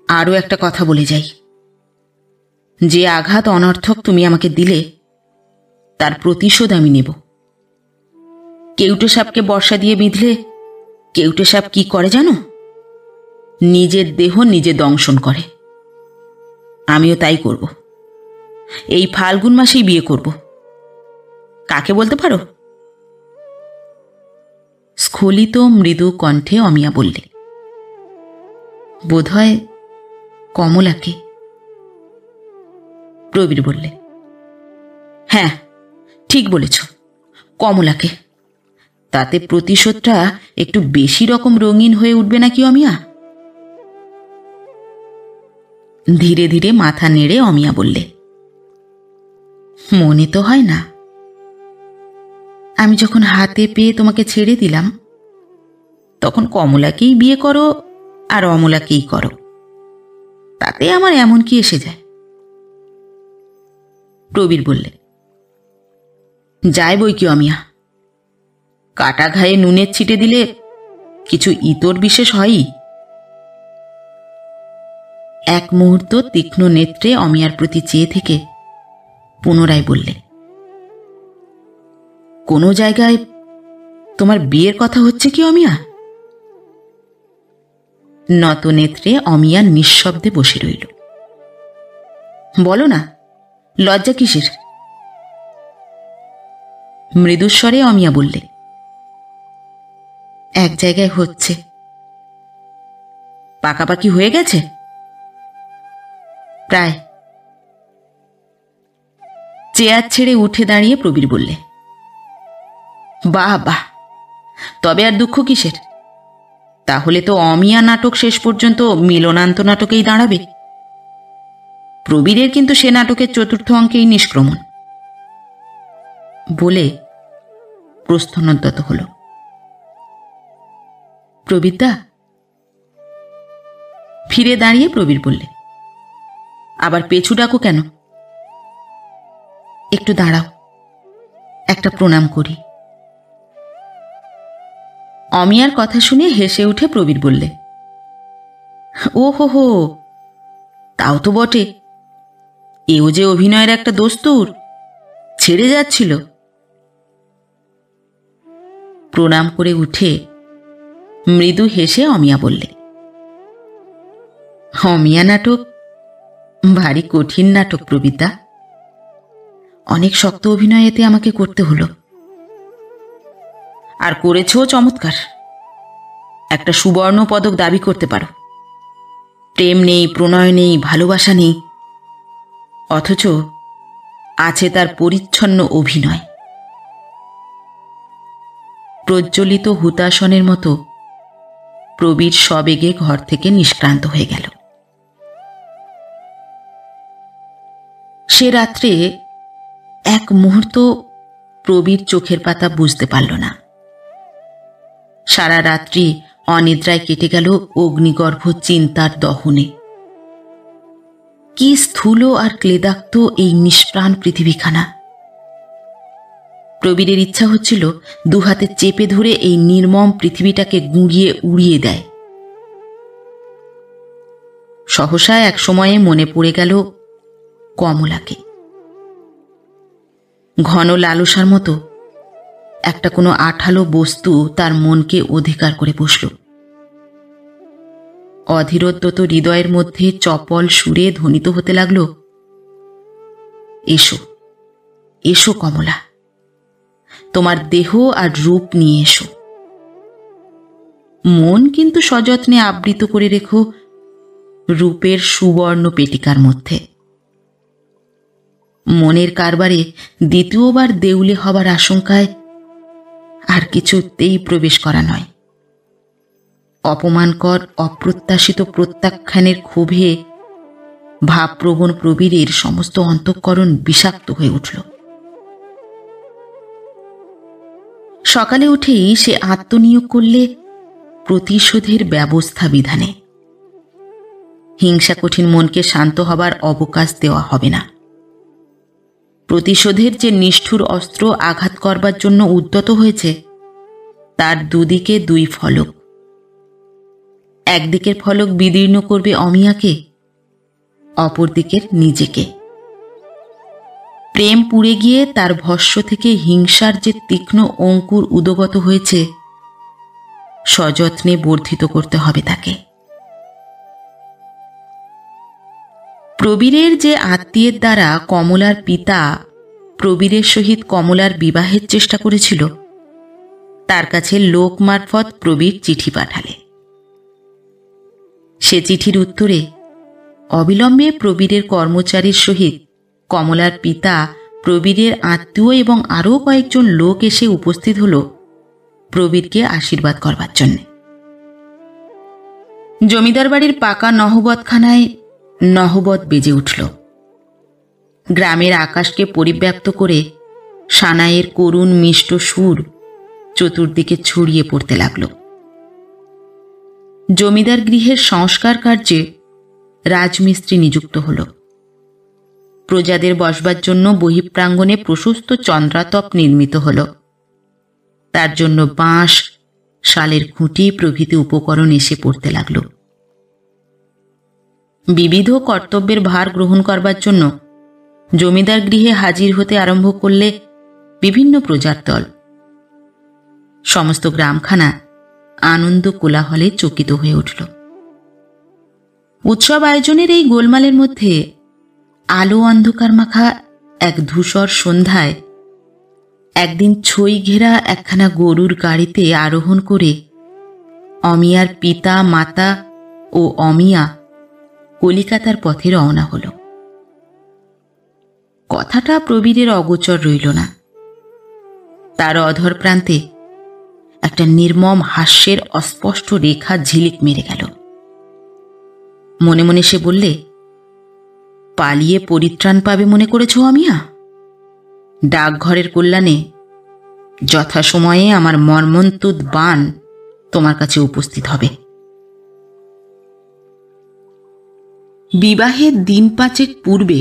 আরও একটা কথা বলে যাই। যে আঘাত অনর্থক তুমি আমাকে দিলে তার প্রতিশোধ আমি নেব। কেউটে সাপকে বর্ষা দিয়ে বিঁধলে কেউটে সাপ কি করে জানো? নিজের দেহ নিজে দংশন করে। আমিও তাই করব। এই ফাল্গুন মাসেই বিয়ে করব। কাকে বলতে পারো? স্খলিত মৃদু কণ্ঠে অমিয়া বললে, বোধহয় কমলাকে। প্রবীর বললে, হ্যাঁ ঠিক বলেছ, কমলাকে। তাতে প্রতিশোধটা একটু বেশি রকম রঙিন হয়ে উঠবে নাকি অমিয়া? ধীরে ধীরে মাথা নেড়ে অমিয়া বললে, মনে তো হয় না। আমি যখন হাতে পেয়ে তোমাকে ছেড়ে দিলাম, তখন কমলাকেই বিয়ে করো আর অমলাকেই করো, তাতে আমার এমন কি এসে যায়? প্রবীর বললে, যায় বই কি অমিয়া, কাটা ঘায়ে নুনের ছিটে দিলে কিছু ইতর বিশেষ হয়ই। এক মুহূর্ত তীক্ষ্ণ নেত্রে অমিয়ার প্রতি চেয়ে থেকে পুনরায় বললে, কোনো জায়গায় তোমার বিয়ের কথা হচ্ছে কি অমিয়া? নত নেত্রে অমিয়া নিঃশব্দে বসে রইল। বলো না, লজ্জা কিসের? মৃদুস্বরে অমিয়া বললে, এক জায়গায় হচ্ছে। পাকাপাকি হয়ে গেছে? প্রায়। চেয়ার ছেড়ে উঠে দাঁড়িয়ে প্রবীর বললে, বাহ বাহ, তবে আর দুঃখ কিসের? তাহলে তো অমিয়া নাটক শেষ পর্যন্ত মিলনান্ত নাটকেই দাঁড়াবে। প্রবীরের কিন্তু সে নাটকের চতুর্থ অঙ্কেই নিষ্ক্রমণ। বলে প্রস্থনোদ্যত হল। প্রবীরদা। ফিরে দাঁড়িয়ে প্রবীর বললে, আবার পেছু ডাকো কেন? একটু দাঁড়াও, একটা প্রণাম করি। অমিয়ার কথা শুনে হেসে উঠে প্রবীর বললে, ও হো, তাও তো বটে। এও যে অভিনয়ের একটা দস্তুর, ছেড়ে যাচ্ছিল। প্রণাম করে উঠে মৃদু হেসে অমিয়া বললে, অমিয়া নাটক ভারী কঠিন নাটক প্রবীরদা। অনেক শক্ত অভিনয় এতে আমাকে করতে হলো। আর করেছেও চমৎকার। একটা সুবর্ণ পদক দাবি করতে পারো। প্রেম নেই, প্রণয় নেই, ভালোবাসা নেই, অথচ আছে তার পরিচ্ছন্ন অভিনয়। প্রজ্বলিত হুতাসনের মতো প্রবীর সবেগে ঘর থেকে নিষ্ক্রান্ত হয়ে গেল। সে রাত্রে এক মুহূর্ত প্রবীর চোখের পাতা বুঝতে পারল না। সারা রাত্রি অনিদ্রায় কেটে গেল অগ্নিগর্ভ চিন্তার দহনে। কি স্থূল আর ক্লেদাক্ত এই নিষ্প্রাণ পৃথিবীখানা! প্রবীরের ইচ্ছা হচ্ছিল দুহাতে চেপে ধরে এই নির্মম পৃথিবীটাকে গুঁড়িয়ে উড়িয়ে দেয়। সহসা এক সময়ে মনে পড়ে গেল কমলাকে। ঘন লালসার মতো একটা কোনো আঠালো বস্তু তার মনকে অধিকার করে বসল। অধীরোদ্যত হৃদয়ের মধ্যে চপল সুরে ধ্বনিত হতে লাগল, এসো এসো কমলা, তোমার দেহ আর রূপ নিয়ে এসো। মন কিন্তু সযত্নে আবৃত করে রেখো রূপের সুবর্ণ পেটিকার মধ্যে। মনের কারবারে দ্বিতীয়বার দেউলে হবার আশঙ্কায় আর কিছুতেই প্রবেশ করা নয়। অপমানকর অপ্রত্যাশিত প্রত্যাখ্যানের ক্ষোভে ভাবপ্রবণ প্রবীরের সমস্ত অন্তঃকরণ বিষাক্ত হয়ে উঠল। সকালে উঠেই সে আত্মনিয়োগ করলে প্রতিশোধের ব্যবস্থা বিধানে। হিংসা কঠিন মনকে শান্ত হবার অবকাশ দেওয়া হবে না। প্রতিশোধের যে নিষ্ঠুর অস্ত্র আঘাত করবার জন্য উদ্যত হয়েছে, তার দুদিকে দুই ফলক। একদিকের ফলক বিদীর্ণ করবে অমিয়াকে, অপর দিকের নিজেকে। প্রেম পুড়ে গিয়ে তার ভস্ম থেকে হিংসার যে তীক্ষ্ণ অঙ্কুর উদগত হয়েছে, সযত্নে বর্ধিত করতে হবে তাকে। প্রবীরের যে আত্মীয়ের দ্বারা কমলার পিতা প্রবীরের সহিত কমলার বিবাহের চেষ্টা করেছিল, তার কাছে লোক মারফত প্রবীর চিঠি পাঠালে। সে চিঠির উত্তরে অবিলম্বে প্রবীরের কর্মচারীর সহিত কমলার পিতা প্রবীরের আত্মীয় এবং আরও কয়েকজন লোক এসে উপস্থিত হল প্রবীরকে আশীর্বাদ করবার জন্য। জমিদার বাড়ির পাকা নহবতখানায় নহবত বেজে উঠল। গ্রামের আকাশকে পরিব্যাপ্ত করে সানাইয়ের করুণ মিষ্ট সুর চতুর্দিকে ছড়িয়ে পড়তে লাগল। জমিদার গৃহের সংস্কার কার্যে রাজমিস্ত্রি নিযুক্ত হল। প্রজাদের বসবার জন্য বহিঃপ্রাঙ্গণে প্রশস্ত চন্দ্রাতপ নির্মিত হল। তার জন্য বাঁশ, শালের খুঁটি প্রভৃতি উপকরণ এসে পড়তে লাগল। বিবিধ কর্তব্যের ভার গ্রহণ করবার জন্য জমিদার গৃহে হাজির হতে আরম্ভ করলে বিভিন্ন প্রজার দল। সমস্ত গ্রামখানা আনন্দ কোলাহলে চকিত হয়ে উঠল। উৎসব আয়োজনের এই গোলমালের মধ্যে আলো অন্ধকার মাখা এক ধূসর সন্ধ্যায় একদিন ছই ঘেরা একখানা গরুর গাড়িতে আরোহণ করে অমিয়ার পিতা, মাতা ও অমিয়া কলিকাতার পথে রওনা হল। কথাটা প্রবীরের অগোচর রইল না। তার অধর প্রান্তে একটা নির্মম হাস্যের অস্পষ্ট রেখা ঝিলিক মেরে গেল। মনে মনে সে বললে, পালিয়ে পরিত্রাণ পাবে মনে করেছ অমিয়া? ডাকঘরের কল্যাণে যথাসময়ে আমার মর্মন্তুদ বাণ তোমার কাছে উপস্থিত হবে। বিবাহের দিন পাঁচেক পূর্বে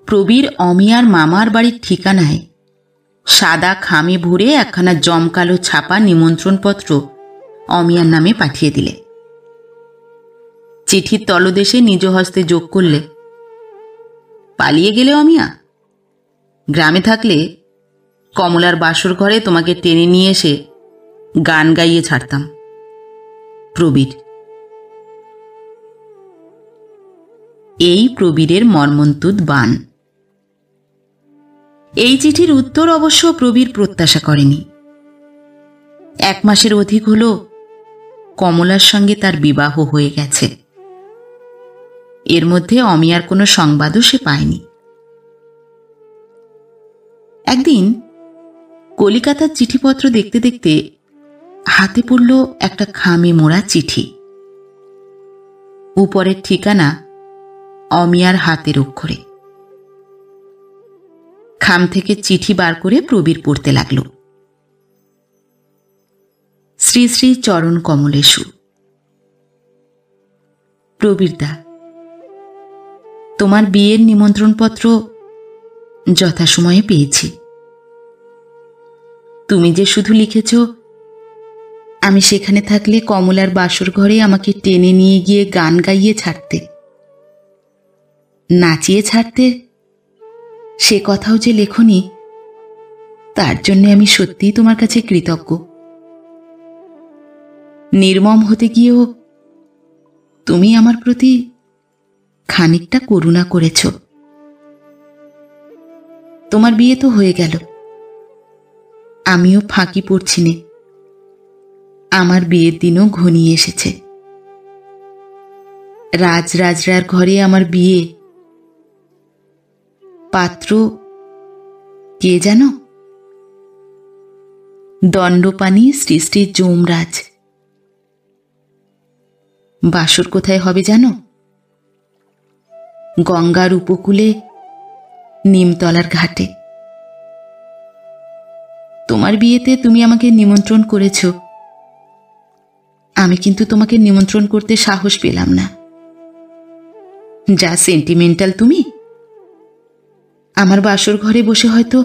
প্রবীর অমিয়ার মামার বাড়ির ঠিকানায় সাদা খামে ভরে একখানা জমকালো ছাপা নিমন্ত্রণপত্র অমিয়ার নামে পাঠিয়ে দিলে। চিঠির তলদেশে নিজ হস্তে যোগ করলে, পালিয়ে গেলে অমিয়া? গ্রামে থাকলে কমলার বাসর ঘরে তোমাকে টেনে নিয়ে এসে গান গাইয়ে ছাড়তাম। প্রবীর। এই প্রবীরের মর্মন্তুদ বাণ। এই চিঠির উত্তর অবশ্য প্রবীর প্রত্যাশা করেনি। 1 মাসের অধিক হল কমলার সঙ্গে তার বিবাহ হয়ে গেছে। এর মধ্যে অমিয়ার কোনো সংবাদও সে পায়নি। একদিন কলিকাতার চিঠিপত্র দেখতে দেখতে হাতে পড়ল একটা খামে মোড়া চিঠি। উপরের ঠিকানা অমিয়ার হাতের অক্ষরে। খাম থেকে চিঠি বার করে প্রবীর পড়তে লাগল। শ্রী শ্রী চরণ কমলেশু। প্রবীরদা, তোমার বিয়ের নিমন্ত্রণপত্র যথাসময়ে পেয়েছি। তুমি যে শুধু লিখেছ, আমি সেখানে থাকলে কমলার বাসর ঘরে আমাকে টেনে নিয়ে গিয়ে গান গাইয়ে ছাড়তে, নাচিয়ে ছাড়তে, সে কথাও যে লেখনি, তার জন্য আমি সত্যিই তোমার কাছে কৃতজ্ঞ। নির্মম হতে গিয়েও তুমি আমার প্রতি খানিকটা করুণা করেছ। তোমার বিয়ে তো হয়ে গেল, আমিও ফাঁকি পড়ছি নে। আমার বিয়ের দিনও ঘনিয়ে এসেছে। রাজরাজরার ঘরে আমার বিয়ে। পাত্র কে জানো? দণ্ডপানি শ্রী শ্রী যমরাজ। বাসর কোথায় হবে জানো? গঙ্গার উপকূলে নিমতলার ঘাটে। তোমার বিয়েতে তুমি আমাকে নিমন্ত্রণ করেছ, আমি কিন্তু তোমাকে নিমন্ত্রণ করতে সাহস পেলাম না। যা সেন্টিমেন্টাল তুমি! আমার বাসর ঘরে বসে হয়তো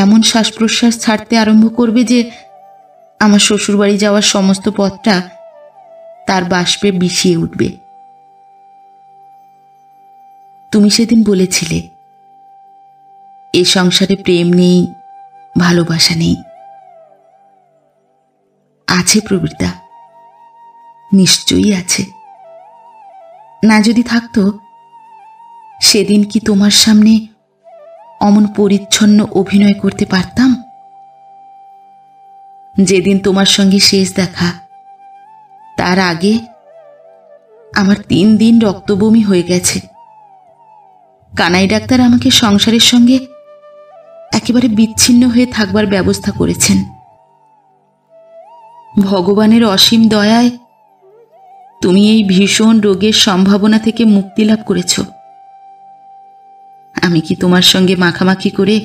এমন শ্বাস প্রশ্বাস ছাড়তে আরম্ভ করবে যে আমার শ্বশুরবাড়ি যাওয়ার সমস্ত পথটা তার বাষ্পে বিষিয়ে উঠবে। তুমি সেদিন বলেছিলে এ সংসারে প্রেম নেই, ভালোবাসা নেই। আছে প্রবীরদা, নিশ্চয়ই আছে। না যদি থাকতো, সেদিন কি তোমার সামনে অমন পরিচ্ছন্ন অভিনয় করতে পারতাম? যেদিন তোমার সঙ্গে শেষ দেখা, তার আগে আমার 3 দিন রক্তবমি হয়ে গেছে। কানাই ডাক্তার আমাকে সংসারের সঙ্গে একেবারে বিচ্ছিন্ন হয়ে থাকবার ব্যবস্থা করেছেন। ভগবানের অসীম দয়ায় তুমি এই ভীষণ রোগের সম্ভাবনা থেকে মুক্তি লাভ করেছ। আমি কি তোমার সঙ্গে মাখামাখি করে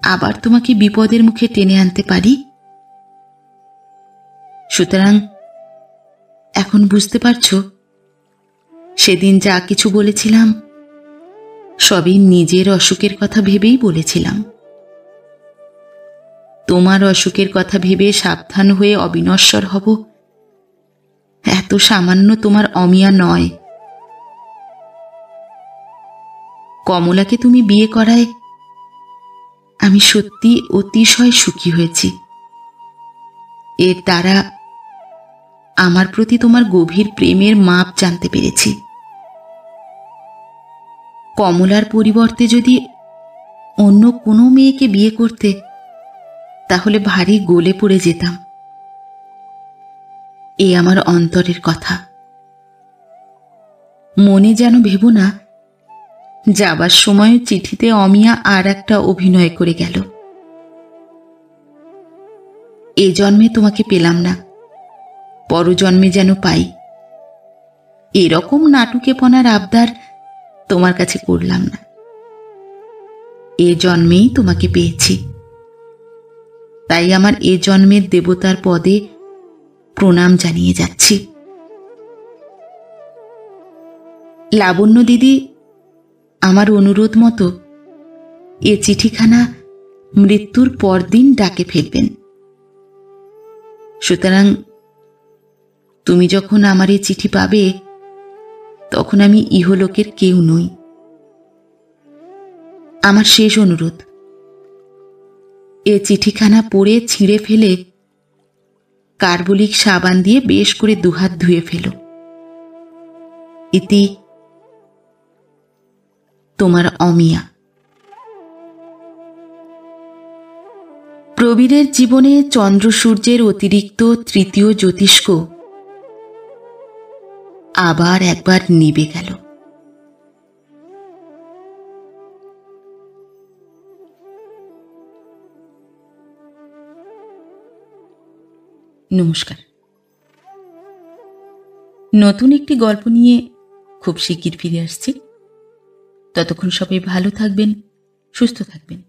আবার তোমাকে বিপদের মুখে টেনে আনতে পারি? সুতরাং এখন বুঝতে পারছো, সেদিন যা কিছু বলেছিলাম সবই নিজের অসুখের কথা ভেবেই বলেছিলাম। তোমার অসুখের কথা ভেবে সাবধান হয়ে অবিনশ্বর হব, এত সামান্য তোমার অমিয়া নয়। কমলাকে তুমি বিয়ে করায় আমি সত্যি অতিশয় সুখী হয়েছি। এর দ্বারা আমার প্রতি তোমার গভীর প্রেমের মাপ জানতে পেরেছি। কমলার পরিবর্তে যদি অন্য কোনো মেয়েকে বিয়ে করতে, তাহলে ভারী গলে পড়ে যেতাম। এ আমার অন্তরের কথা। মনে যেন ভেবো না যাবার সময় চিঠিতে অমিয়া আর একটা অভিনয় করে গেল। এ জন্মে তোমাকে পেলাম না, পরজন্মে যেন পাই, এরকম নাটুকেপনার আবদার তোমার কাছে করলাম না। এ জন্মেই তোমাকে পেয়েছি, তাই আমার এ জন্মের দেবতার পদে প্রণাম জানিয়ে যাচ্ছি। লাবণ্য দিদি আমার অনুরোধ মতো এ চিঠিখানা মৃত্যুর পরদিন ডাকে ফেলবেন। সুতরাং তুমি যখন আমার এই চিঠি পাবে, তখন আমি ইহলোকের কেউ নই। আমার শেষ অনুরোধ, এ চিঠিখানা পড়ে ছিঁড়ে ফেলে কার্বলিক সাবান দিয়ে বেশ করে দুহাত ধুয়ে ফেলো। ইতি তোমার অমিয়া। প্রবীরের জীবনে চন্দ্র সূর্যের অতিরিক্ত তৃতীয় জ্যোতিষ্ক আবার একবার নিভে গেল। নমস্কার। নতুন একটি গল্প নিয়ে খুব শিগগির ফিরে আসছি। ততক্ষণ সবাই ভালো থাকবেন, সুস্থ থাকবেন।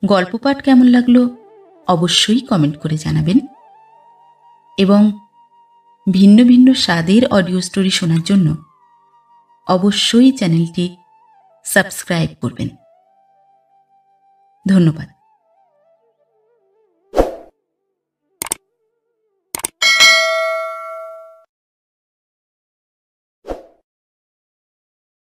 গল্প পাঠ কেমন লাগলো অবশ্যই কমেন্ট করে জানাবেন, এবং ভিন্ন ভিন্ন স্বাদের অডিও স্টোরি শোনার জন্য অবশ্যই চ্যানেলটি সাবস্ক্রাইব করবেন। ধন্যবাদ।